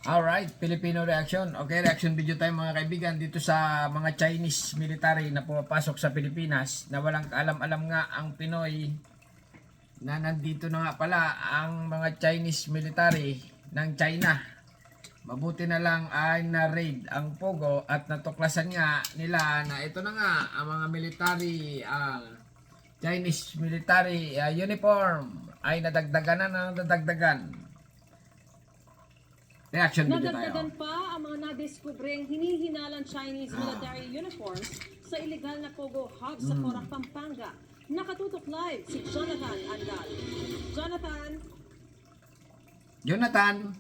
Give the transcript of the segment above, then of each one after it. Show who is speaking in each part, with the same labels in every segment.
Speaker 1: Alright, Filipino reaction. Okay, reaction video tayo mga kaibigan dito sa mga Chinese military na pumapasok sa Pilipinas na walang kaalam-alam nga ang Pinoy na nandito na nga pala ang mga Chinese military ng China. Mabuti na lang ay na-raid ang Pogo at natuklasan nga nila na ito na nga ang mga military, Chinese military uniform ay nadagdagan na nadagdagan. Reaction video tayo.
Speaker 2: Nadagdagan pa ang mga nadiskubreng hinihinalang Chinese military uniforms sa illegal na Pogo Hub sa Porac, Pampanga. Nakatutok live si Jonathan Angal.
Speaker 1: Jonathan.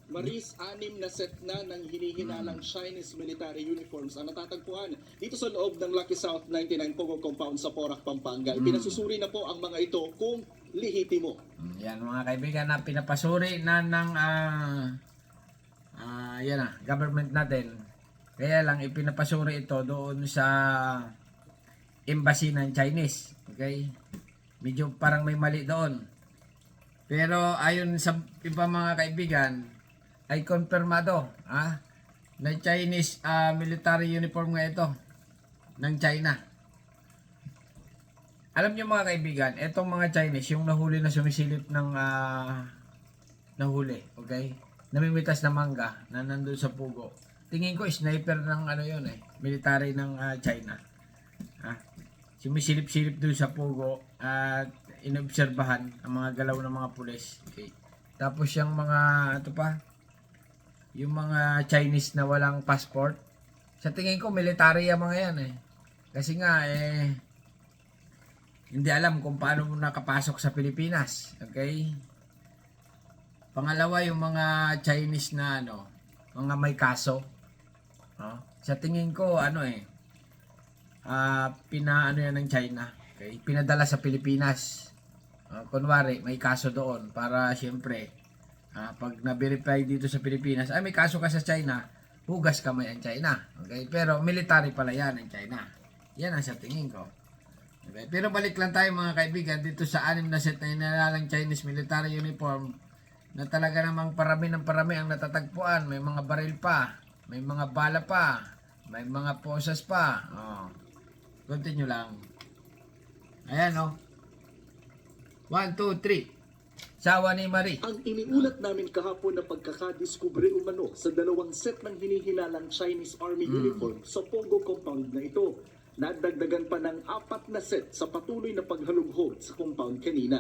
Speaker 3: Maris, 6 na set na ng hinihinalang Chinese military uniforms ang natatagpuan dito sa loob ng Lucky South 99 Pogo Compound sa Porac, Pampanga. Ipinasusuri na po ang mga ito kung lehitimo.
Speaker 1: Yan mga kaibigan na pinapasuri na ng government natin. Kaya lang ipinapasuri ito doon sa embassy ng Chinese. Okay? Medyo parang may mali doon. Pero ayon sa iba mga kaibigan ay konfirmado na Chinese military uniform nga ito ng China. Alam niyo mga kaibigan, etong mga Chinese yung nahuli na sumisilip ng nahuli, okay? Namimitas na mangga na nandun sa Pugo. Tingin ko sniper ng military ng China. Sumisilip-silip doon sa Pugo at inobserbahan ang mga galaw ng mga pulis. Okay. Tapos yung mga yung mga Chinese na walang passport, sa tingin ko military yung mga yan Kasi nga hindi alam kung paano nakapasok sa Pilipinas. Okay? Pangalawa, yung mga Chinese na mga may kaso. Sa tingin ko pinaano yan ng China. Okay? Pinadala sa Pilipinas. Kunwari, may kaso doon para siyempre pag na-verify dito sa Pilipinas, may kaso ka sa China, hugas kamay ang China. Okay? Pero military pala yan ang China. Yan ang sa tingin ko. Okay. Pero balik lang tayo mga kaibigan dito sa 6 na set na inalalang Chinese military uniform na talaga namang parami ng parami ang natatagpuan. May mga baril pa, may mga bala pa, may mga posas pa. Continue lang. Ayan 1, 2, 3. Sawa ni Marie.
Speaker 3: Ang iniulat namin kahapon na pagkakadiskubre umano sa 2 set ng hinihinalang Chinese Army uniform sa Pogo Compound na ito. Nadagdagan pa ng 4 na set sa patuloy na paghalughod sa compound kanina.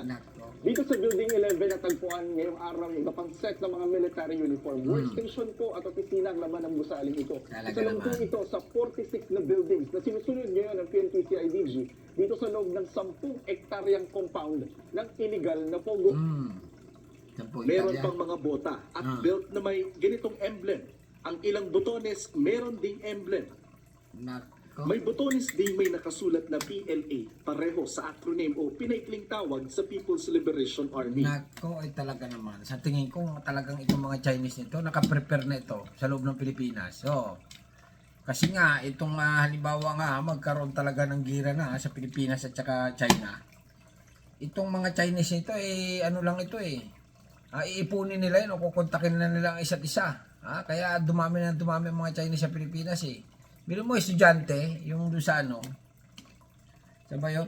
Speaker 3: Dito sa Building 11 natagpuan ngayong araw yung iba pang set ng mga military uniform. Workstation po at opisina ang laman ng gusaling ito. Kasalong po ito sa 46 na buildings na sinusunod ngayon ng PNP-CIDG dito sa loob ng 10 hektaryang compound ng illegal na Pogo. Meron pang mga bota at belt na may ganitong emblem. Ang ilang botones meron ding emblem. May botones din may nakasulat na PLA, pareho sa acronym o pinaikling tawag sa People's Liberation Army.
Speaker 1: Nako ay talaga naman. Sa tingin ko talagang itong mga Chinese nito, nakaprepare na ito sa loob ng Pilipinas. Kasi nga, itong halimbawa nga, magkaroon talaga ng gira na sa Pilipinas at saka China. Itong mga Chinese nito, iipunin nila yun o kukontakin na nila ang isa't isa. Kaya dumami ang mga Chinese sa Pilipinas Bilo mo, estudyante, yung doon sa saba yun?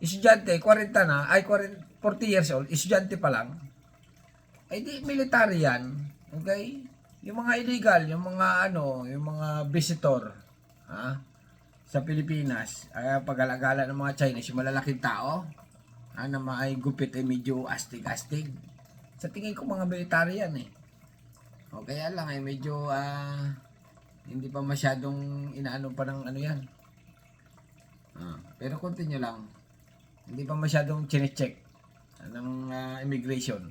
Speaker 1: Estudyante, 40 years old, estudyante pa lang. Ay di, military yan. Okay? Yung mga illegal, yung mga visitor, sa Pilipinas, pag-alagala ng mga Chinese, yung malalaking tao, na may gupit medyo astig-astig. Sa tingin ko, mga military yan Kaya lang medyo, hindi pa masyadong inaano pa ng yan. Pero continue lang. Hindi pa masyadong chinecheck ng immigration.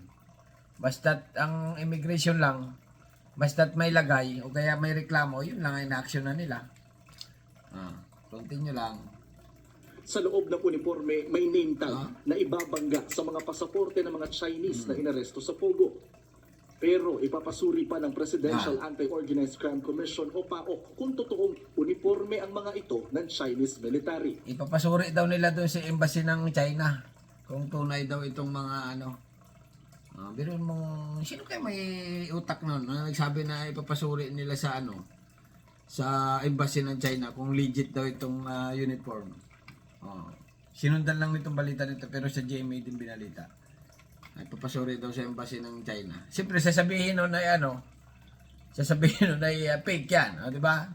Speaker 1: Basta't ang immigration lang, basta't may lagay o kaya may reklamo, yun lang ay na-action na nila. Continue lang.
Speaker 3: Sa loob ng uniforme, may name tag na ibabangga sa mga pasaporte ng mga Chinese na inaresto sa Pogo. Pero ipapasuri pa ng Presidential Anti-Organized Crime Commission o PAOK kung totoong uniforme ang mga ito ng Chinese military.
Speaker 1: Ipapasuri daw nila doon sa embassy ng China kung tunay daw itong mga Pero sino kayo may utak nun? Nagsabi na ipapasuri nila sa sa embassy ng China kung legit daw itong uniform. Sinundan lang nitong balita nito pero sa GMA din binalita. Ay papasuri daw sa embassy ng China. Siyempre sasabihin nun ay fake yan, di ba?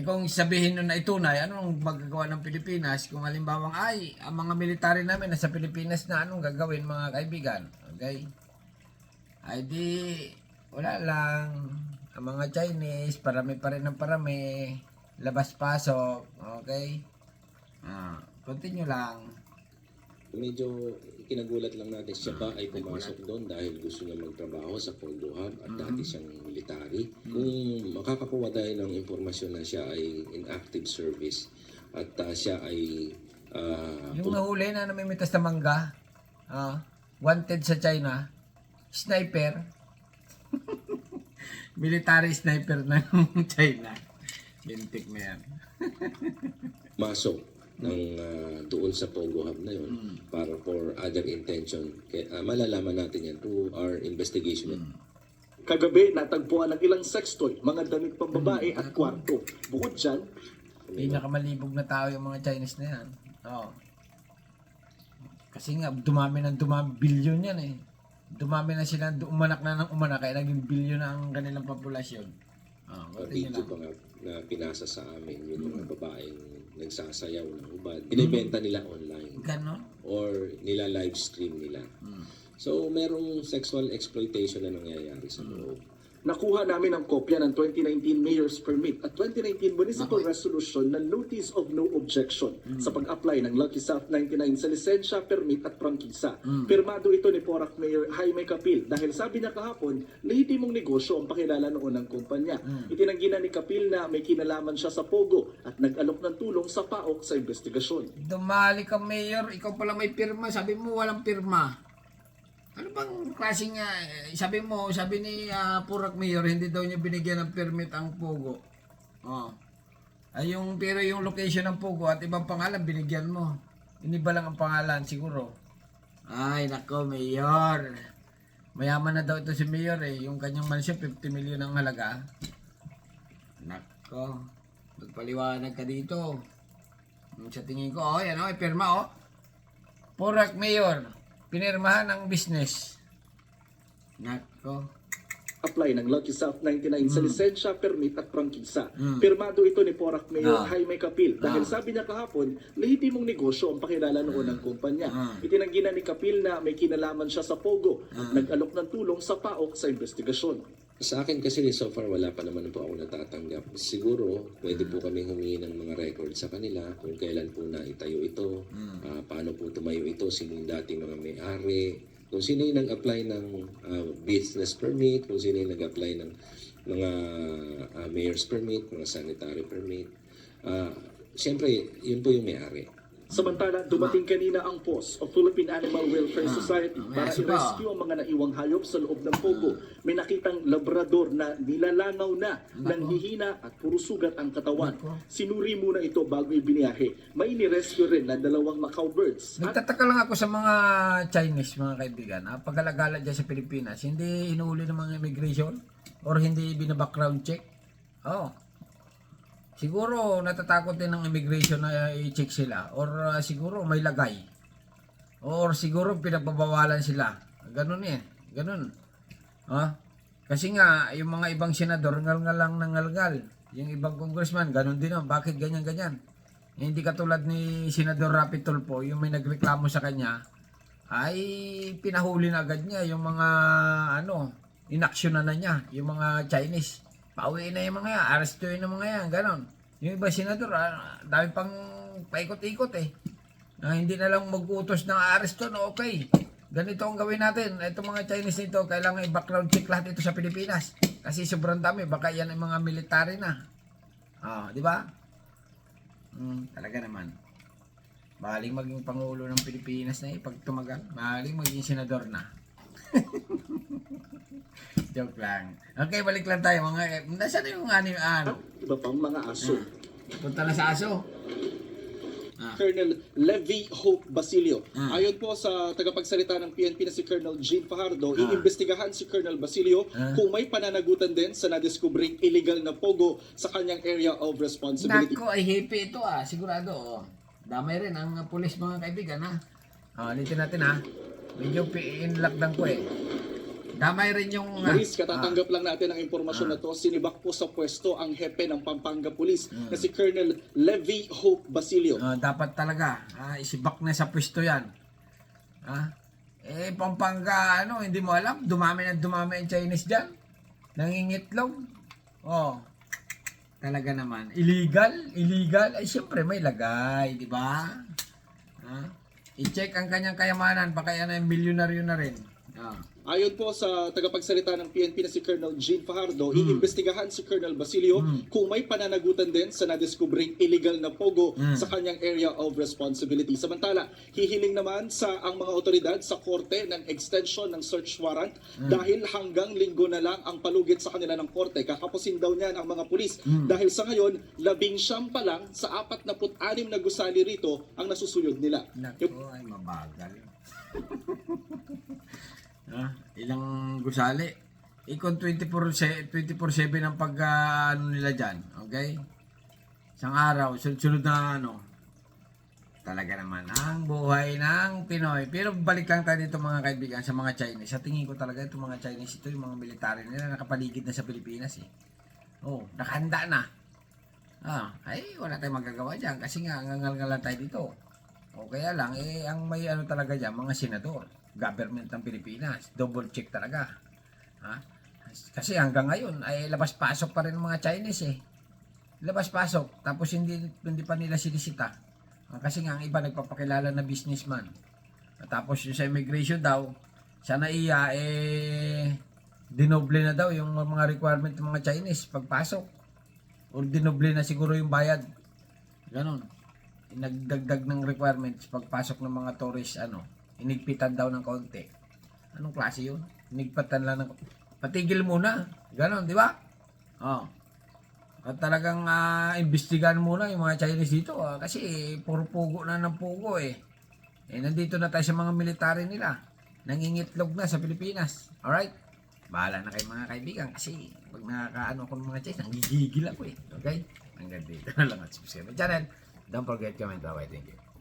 Speaker 1: Kung sabihin nun na itunay, anong magagawa ng Pilipinas kung halimbawa ang mga military namin nasa Pilipinas na anong gagawin mga kaibigan? Okay? Ay di wala lang. Ang mga Chinese, parami pa rin ng parami, labas-pasok, okay? Continue lang.
Speaker 4: Medyo kinagulat lang natin siya ba ay pumasok doon dahil gusto niya magtrabaho sa Pogo Hub at dati siyang military. Kung makakakuha tayo ng impormasyon na siya ay in active service at siya ay
Speaker 1: Yung nahuli na namimitas na mangga, wanted sa China, sniper, military sniper ng China. Bintik na yan.
Speaker 4: masok ng doon sa Pogo Hub na yun para for other intention. Kaya, malalaman natin yan through our investigation.
Speaker 3: Kagabi, natagpuan ng ilang sex toy, mga damit pambabae at kwarto. Bukod dyan,
Speaker 1: Pinakamalibog na tao yung mga Chinese na yan. Kasi nga, dumami billion yan eh. Dumami na sila, umanak na ng umanak, kaya naging billion na ang kanilang populasyon.
Speaker 4: Video pa nga na pinasa sa amin yung mga babaeng nagsasayaw ng hubad. Binibenta nila online.
Speaker 1: Ganon?
Speaker 4: Or nila live stream nila. So, merong sexual exploitation na nangyayari sa loob.
Speaker 3: nakuha namin ang kopya ng 2019 Mayor's Permit at 2019 Municipal Resolution na Notice of No Objection sa pag-apply ng Lucky South 99 sa lisensya, permit at prangkisa. Pirmado ito ni Porac Mayor Jaime Capil dahil sabi niya kahapon, lehitimong negosyo ang pakilala noon ng kumpanya. Itinanggi na ni Capil na may kinalaman siya sa Pogo at nag-alok ng tulong sa PAOK sa investigasyon.
Speaker 1: Dumali ka, Mayor. Ikaw pala may pirma. Sabi mo walang pirma. Ano bang klaseng sabi ni Porac Mayor, hindi daw niya binigyan ng permit ang Pogo. Pero yung location ng Pogo at ibang pangalan binigyan mo. Iniba lang ang pangalan siguro. Ay, nako, Mayor. Mayaman na daw ito si Mayor eh. Yung kanyang mansyon, 50 million ang halaga. Nako. Magpaliwanag ka dito. Sa tingin ko, yan pirma Porac Mayor. Pinirmahan ang business. Nako.
Speaker 3: Apply ng Lucky South 99 sa lisensya, permit at prangkisa. Pirmado ito ni Porac Mayor Jaime Capil dahil sabi niya kahapon, lehitimong negosyo ang pakilala noon ng kumpanya. Itinanggi na ni Capil na may kinalaman siya sa Pogo at nag-alok ng tulong sa PAOK sa investigasyon.
Speaker 4: Sa akin kasi so far wala pa naman po ako natatanggap. Siguro pwede po kami humingi ng mga record sa kanila kung kailan po naitayo ito, paano po tumayo ito, sino yung dating mga may-ari, kung sino yung nag-apply ng business permit, kung sino yung nag-apply ng mga mayor's permit, mga sanitary permit. Siyempre, yun po yung may-ari.
Speaker 3: Samantala, dumating kanina ang POS o Philippine Animal Welfare Society para i-rescue ang mga naiwang hayop sa loob ng Pogo. May nakitang labrador na nilalangaw na, nanghihina at puro sugat ang katawan. Sinuri muna ito bago ibiniyahe. May ni-rescue rin na 2 Macau birds.
Speaker 1: Nagtataka lang ako sa mga Chinese, mga kaibigan. Pag-alagala dyan sa Pilipinas, hindi inuuli ng mga immigration or hindi bina-background check. Siguro natatakot din ng immigration na i-check sila or siguro may lagay or siguro pinagbabawalan sila. Ganun ganun. Kasi nga yung mga ibang senador ngal-ngal lang ng ngal-ngal. Yung ibang congressman ganun din. Bakit ganyan-ganyan? Hindi katulad ni Senador Rapi Tulfo, yung may nagreklamo sa kanya ay pinahuli na agad niya yung mga inaksyonan na niya yung mga Chinese. Pauwiin na yung mga yan, arrestuin na mga yan, ganon. Yung iba senador, dami pang paikot-ikot eh. Hindi na lang mag-utos ng aresto, okay. Ganito ang gawin natin. Itong mga Chinese nito, kailangan i-background check lahat ito sa Pilipinas. Kasi sobrang dami, baka yan ay mga military na. Di ba? Talaga naman. Mahaling maging Pangulo ng Pilipinas na pag tumagal. Mahaling maging senador na. Joke lang. Okay, balik lang tayo mga. Nasaan yung
Speaker 3: Iba pang mga aso.
Speaker 1: Punta na sa aso.
Speaker 3: Colonel Levi Hope Basilio. Ayon po sa tagapagsalita ng PNP na si Colonel Jean Fajardo, iimbestigahan si Colonel Basilio kung may pananagutan din sa nadeskubring illegal na pogo sa kanyang area of responsibility.
Speaker 1: Nako, ay hippie ito sigurado. Damay rin ang pulis mga kaibigan ulitin natin Medyo in-lockdown ko Damay rin yung...
Speaker 3: Maris, katatanggap lang natin ang impormasyon na to. Sinibak po sa pwesto ang hepe ng Pampanga Police na si Colonel Levi Hope Basilio.
Speaker 1: Dapat talaga, isibak na sa pwesto yan. Pampanga, hindi mo alam, dumami ang Chinese dyan. Nangingitlog. Talaga naman. Illegal. Ay, siyempre may lagay, di ba? I-check ang kanyang kayamanan, baka yan ay milyonaryo na rin.
Speaker 3: Ayon po sa tagapagsalita ng PNP na si Colonel Jean Fajardo, iimbestigahan si Colonel Basilio kung may pananagutan din sa nadeskubring illegal na pogo sa kanyang area of responsibility. Samantala, hihiling naman sa ang mga otoridad sa korte ng extension ng search warrant dahil hanggang linggo na lang ang palugit sa kanila ng korte. Kakapusin daw niyan ang mga pulis dahil sa ngayon, 19 pa lang sa 46 na gusali rito ang nasusuyod nila.
Speaker 1: Naku, ay mabagal. Ilang gusali. Ikon 24/7 ang pag nila dyan. Okay? Isang araw, sunod na Talaga naman, ang buhay ng Pinoy. Pero balik lang tayo dito mga kaibigan sa mga Chinese. Sa tingin ko talaga itong mga Chinese ito, yung mga military nila nakapaligid na sa Pilipinas nakahanda na. Ay, wala tayong magagawa dyan kasi nga, ngangal-ngalan tayo dito. O kaya lang, ang may talaga dyan, mga senador, government ng Pilipinas, double check talaga. Kasi hanggang ngayon, ay labas-pasok pa rin ng mga Chinese Labas-pasok, tapos hindi pa nila sinisita. Kasi nga, ang iba nagpapakilala na businessman. Tapos yung sa immigration daw, sa NAIA, dinoble na daw yung mga requirement ng mga Chinese pagpasok. O dinoble na siguro yung bayad. Ganon. Nagdagdag ng requirements pagpasok ng mga tourist, inigpitan daw ng konti. Anong klase yun? Inigpitan lang ng... Patigil muna. Ganon, di ba? At talagang imbestigahan muna yung mga Chinese dito. Kasi puro pugo na ng pugo nandito na tayo sa mga military nila. Nangingitlog na sa Pilipinas. Alright? Bahala na kayo mga kaibigan. Kasi pag nakakaano ko ng mga Chinese, nanggigigil ako Okay? Hanggang dito na lang at subscribe my channel. Don't forget comment. Bye-bye. Thank you.